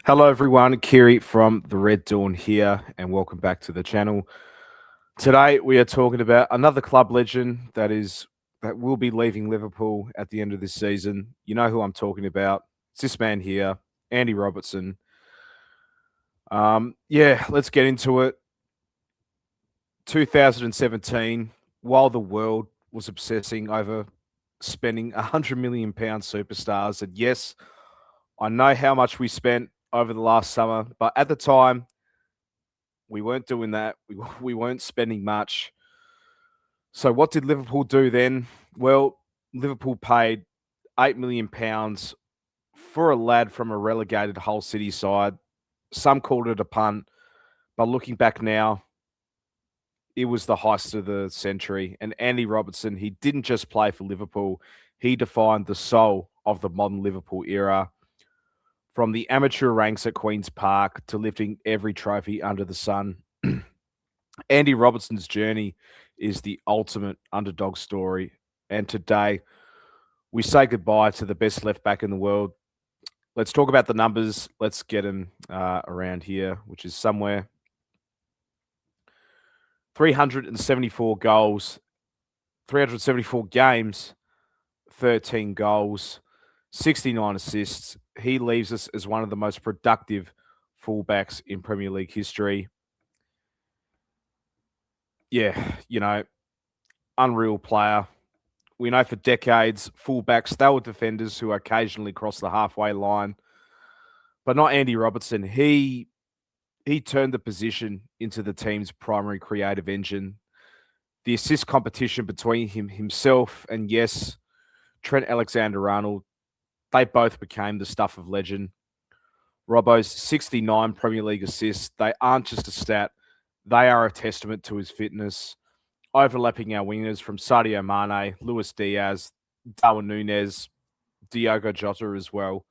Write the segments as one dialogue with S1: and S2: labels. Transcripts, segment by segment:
S1: Hello, everyone. Kiri from the Red Dawn here, and welcome back to the channel. Today, we are talking about another club legend that will be leaving Liverpool at the end of this season. You know who I'm talking about. It's this man here, Andy Robertson. Let's get into it. 2017, while the world was obsessing over spending £100 million superstars, and yes, I know how much we spent over the last summer, but at the time, we weren't doing that. We weren't spending much. So what did Liverpool do then? Well, Liverpool paid £8 million for a lad from a relegated Hull City side. Some called it a punt, but looking back now, it was the heist of the century. And Andy Robertson, he didn't just play for Liverpool; he defined the soul of the modern Liverpool era. From the amateur ranks at Queen's Park to lifting every trophy under the sun, Andy Robertson's journey is the ultimate underdog story. And today, we say goodbye to the best left back in the world. Let's talk about the numbers. Let's get him around here, which is somewhere 374 goals, 374 games, 13 goals, 69 assists. He leaves us as one of the most productive fullbacks in Premier League history. Yeah, unreal player. We know for decades, fullbacks, they were defenders who occasionally cross the halfway line, but not Andy Robertson. He turned the position into the team's primary creative engine. The assist competition between himself and, yes, Trent Alexander-Arnold, they both became the stuff of legend. Robbo's 69 Premier League assists, they aren't just a stat, they are a testament to his fitness, overlapping our wingers from Sadio Mane, Luis Diaz, Darwin Núñez, Diogo Jota as well.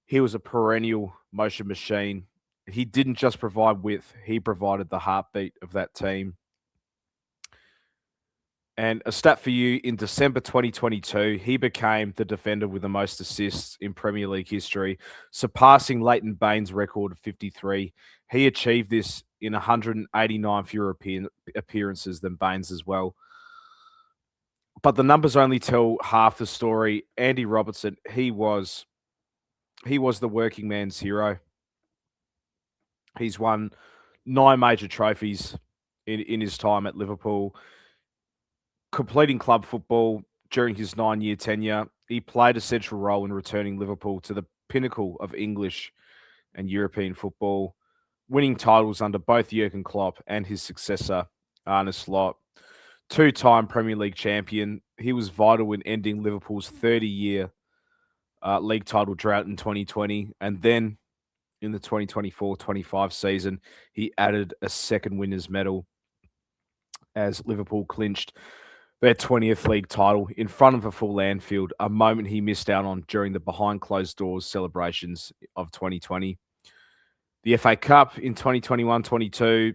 S1: He was a perennial motion machine. He didn't just provide width, he provided the heartbeat of that team. And a stat for you, in December 2022, he became the defender with the most assists in Premier League history, surpassing Leighton Baines' record of 53. He achieved this in 189 fewer appearances than Baines as well. But the numbers only tell half the story. Andy Robertson, he was the working man's hero. He's won 9 major trophies in his time at Liverpool, completing club football during his 9-year tenure. He played a central role in returning Liverpool to the pinnacle of English and European football, winning titles under both Jurgen Klopp and his successor, Arne Slot. 2-time Premier League champion. He was vital in ending Liverpool's 30-year league title drought in 2020. And then in the 2024-25 season, he added a second winner's medal as Liverpool clinched their 20th league title in front of a full Anfield, a moment he missed out on during the behind closed doors celebrations of 2020. The FA Cup in 2021-22,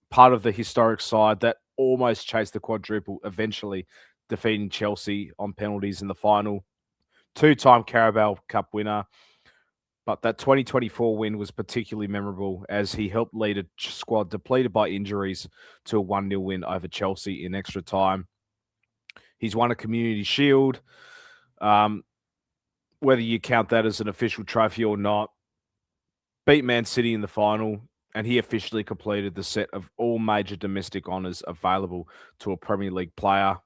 S1: part of the historic side that almost chased the quadruple, eventually defeating Chelsea on penalties in the final. 2-time Carabao Cup winner. But that 2024 win was particularly memorable as he helped lead a squad depleted by injuries to a 1-0 win over Chelsea in extra time. He's won a Community Shield. Whether you count that as an official trophy or not, beat Man City in the final, and he officially completed the set of all major domestic honours available to a Premier League player.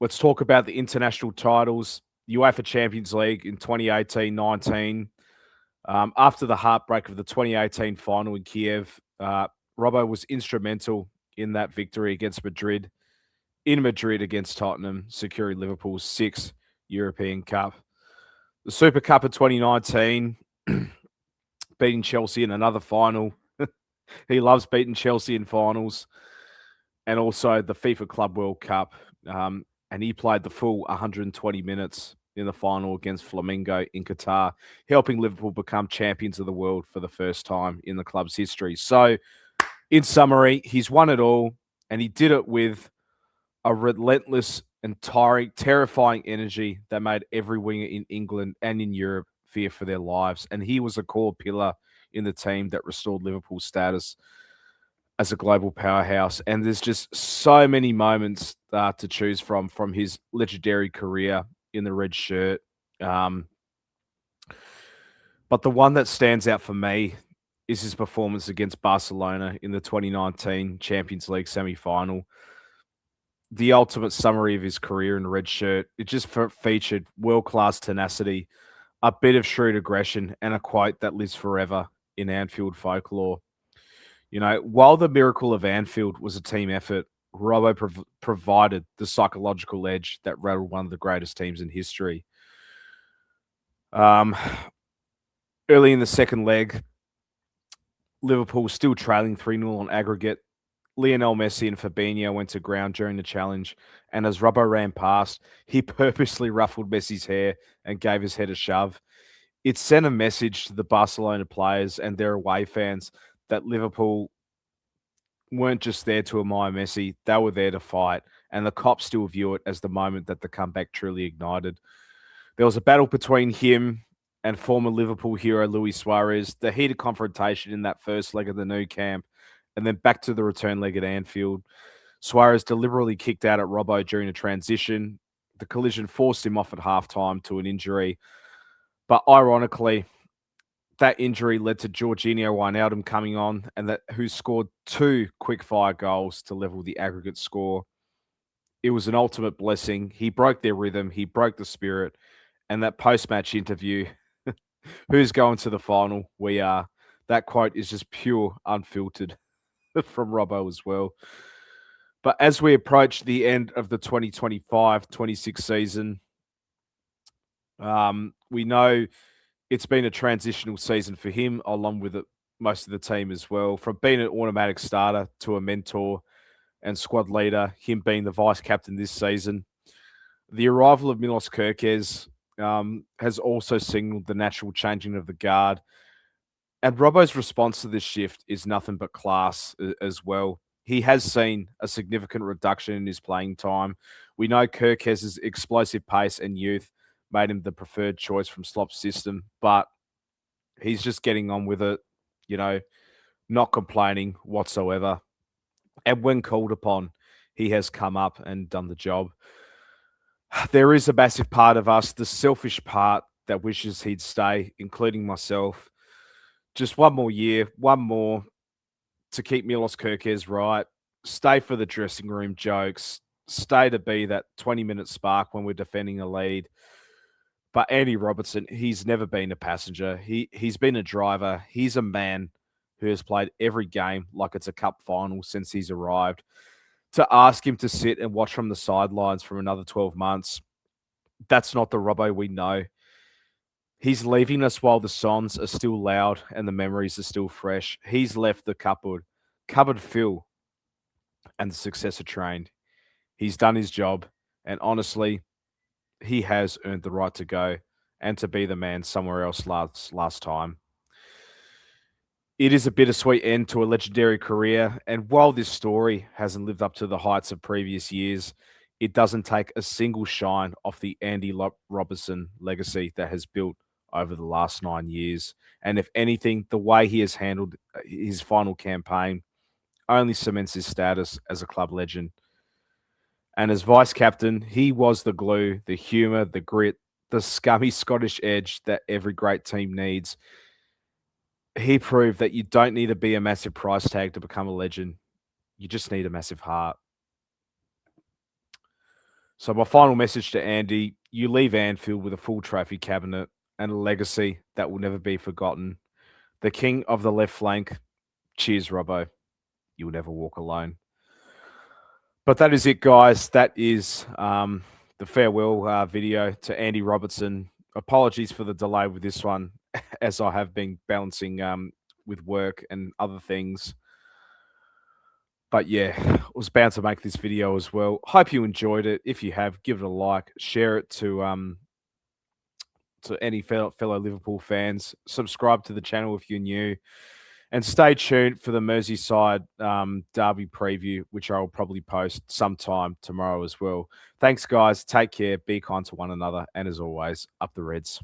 S1: Let's talk about the international titles. UEFA Champions League in 2018-19. After the heartbreak of the 2018 final in Kiev, Robbo was instrumental in that victory against Madrid, in Madrid against Tottenham, securing Liverpool's 6th European Cup. The Super Cup of 2019, beating Chelsea in another final. He loves beating Chelsea in finals. And also the FIFA Club World Cup. And he played the full 120 minutes in the final against Flamengo in Qatar, helping Liverpool become champions of the world for the first time in the club's history. So, in summary, he's won it all, and he did it with a relentless and terrifying energy that made every winger in England and in Europe fear for their lives. And he was a core pillar in the team that restored Liverpool's status as a global powerhouse. And there's just so many moments to choose from his legendary career in the red shirt. Um, but the one that stands out for me is his performance against Barcelona in the 2019 Champions League semi-final. The ultimate summary of his career in the red shirt. It just featured world-class tenacity, a bit of shrewd aggression, and a quote that lives forever in Anfield folklore. You know, while the miracle of Anfield was a team effort, Robbo provided the psychological edge that rattled one of the greatest teams in history. Um, Early in the second leg, Liverpool still trailing 3-0 on aggregate. Lionel Messi and Fabinho went to ground during the challenge, and as Robbo ran past, he purposely ruffled Messi's hair and gave his head a shove. It sent a message to the Barcelona players and their away fans that Liverpool weren't just there to admire Messi, they were there to fight, and the cops still view it as the moment that the comeback truly ignited. There was a battle between him and former Liverpool hero Luis Suarez, the heated confrontation in that first leg of the new camp, and then back to the return leg at Anfield. Suarez deliberately kicked out at Robbo during a transition. The collision forced him off at halftime to an injury. But ironically, that injury led to Jorginho Wijnaldum coming on, and who scored 2 quick-fire goals to level the aggregate score. It was an ultimate blessing. He broke their rhythm. He broke the spirit. And that post-match interview, who's going to the final? We are. That quote is just pure, unfiltered from Robbo as well. But as we approach the end of the 2025-26 season, we know it's been a transitional season for him, along with most of the team as well. From being an automatic starter to a mentor and squad leader, him being the vice captain this season. The arrival of Milos Kerkez has also signaled the natural changing of the guard. And Robbo's response to this shift is nothing but class as well. He has seen a significant reduction in his playing time. We know Kerkez's explosive pace and youth made him the preferred choice from Slop's system, but he's just getting on with it, you know, not complaining whatsoever. And when called upon, he has come up and done the job. There is a massive part of us, the selfish part, that wishes he'd stay, including myself. Just one more year, one more to keep Milos Kerkez right, stay for the dressing room jokes, stay to be that 20-minute spark when we're defending a lead. But Andy Robertson, he's never been a passenger. He's been a driver. He's a man who has played every game like it's a cup final since he's arrived. To ask him to sit and watch from the sidelines for another 12 months, that's not the Robbo we know. He's leaving us while the songs are still loud and the memories are still fresh. He's left the cupboard full, and the successor trained. He's done his job, and honestly, he has earned the right to go and to be the man somewhere else last time. It is a bittersweet end to a legendary career, and while this story hasn't lived up to the heights of previous years, it doesn't take a single shine off the Andy Robertson legacy that has built over the last 9 years. And if anything, the way he has handled his final campaign only cements his status as a club legend. And as vice captain, he was the glue, the humour, the grit, the scummy Scottish edge that every great team needs. He proved that you don't need to be a massive price tag to become a legend. You just need a massive heart. So my final message to Andy, you leave Anfield with a full trophy cabinet and a legacy that will never be forgotten. The king of the left flank. Cheers, Robbo. You'll never walk alone. But that is it, guys. That is the farewell video to Andy Robertson. Apologies for the delay with this one, as I have been balancing with work and other things. But yeah, I was bound to make this video as well. Hope you enjoyed it. If you have, give it a like, share it to any fellow Liverpool fans. Subscribe to the channel if you're new. And stay tuned for the Merseyside derby preview, which I will probably post sometime tomorrow as well. Thanks, guys. Take care. Be kind to one another. And as always, up the Reds.